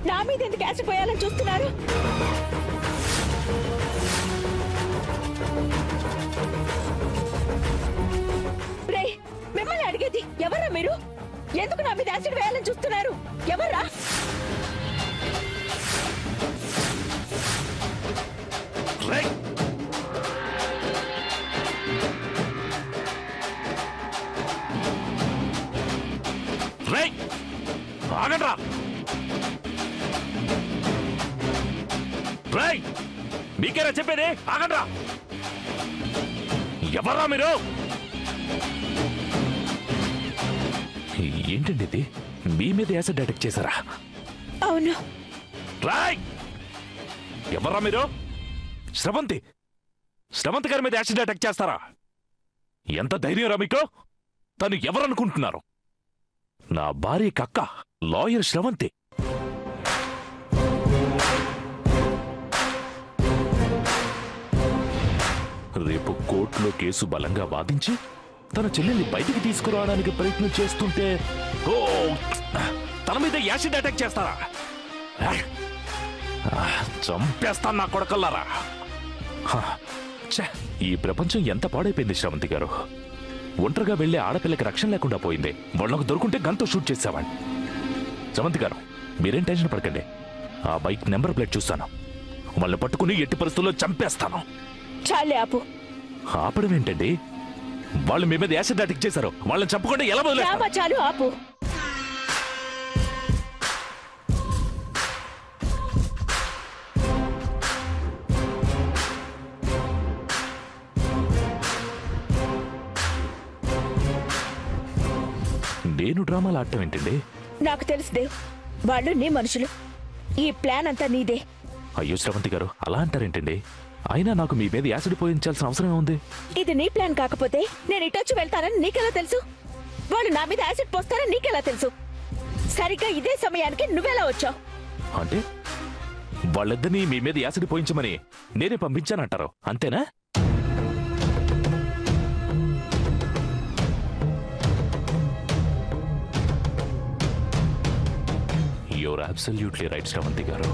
నా మీద ఎందుకు యాసిడ్ పోయాలని చూస్తున్నారు? రే, మిమ్మల్ని అడిగేది ఎవరా మీరు? ఎందుకు నా మీద యాసిడ్ వేయాలని చూస్తున్నారు? ఎవరా? ఆగండ్రా! మీకేనా చెప్పేది? ఆగండ్రా! ఎవర్రా మీరు? ఏంటండి ఇది? మీ మీద యాసిడ్ అటాక్ చేశారా? అవును. రాయ్! ఎవర్రా మీరు? శ్రవంతి గారి మీద యాసిడ్ అటాక్ చేస్తారా? ఎంత ధైర్యంరా మీకు? తను ఎవరనుకుంటున్నారు? నా భార్య కక్క లాయర్ శ్రవంతి. రేపు కోర్టులో కేసు బలంగా వాదించి తన చెల్లెల్ని బయటికి తీసుకురావడానికి ప్రయత్నం చేస్తుంటే తన మీద యాసిడ్ అటాక్ చేస్తారా? చంపేస్తాను నా కొడకల్లారా. ఈ ప్రపంచం ఎంత పాడైపోయింది శ్రవంతి గారు. ఒంటరిగా వెళ్లే ఆడపిల్లకి రక్షణ లేకుండా పోయింది. వాళ్ళకు దొరుకుంటే గన్తో షూట్ చేసేవాడిని. శ్రవంతి గారు, మీరేం టెన్షన్ పడకండి. ఆ బైక్ నెంబర్ ప్లేట్ చూస్తాను. వాళ్ళని పట్టుకుని ఎట్టి పరిస్థితుల్లో చంపేస్తాను. చాలే ఆపు. ఆపడం ఏంటండి? వాళ్ళు మీ మీద యాసిడ్ అటాక్ చేశారు. వాళ్ళని చంపకుండా ఎలా వదిలేస్తారు? చాలు ఆపు. నేను డ్రామాలు ఆడటం ఏంటండి? నాకు తెలుసు దేవ్, వాళ్ళు నీ మనుషులు. ఈ ప్లాన్ అంతా నీదే. అయ్యో శ్రవంతి గారు, అలా అంటారేంటండి? అయినా నాకు మీ మీద యాసిడ్ పోయించాల్సిన అవసరం ఉంది. ఇది నీ ప్లాన్ కాకపోతే నేను ఇటొచ్చి వెళ్తానని నీకెలా తెలుసు? వాళ్ళు నా మీద యాసిడ్ పోస్తారని నీకెలా తెలుసు? సరిగ్గా ఇదే సమయానికి నువ్వెలా వచ్చావు? అంటే వాళ్ళిద్దరినీ మీ మీద యాసిడ్ పోయించమని నేనే పంపించానంటారు, అంతేనా? You're absolutely right, శ్రవంతి గారు.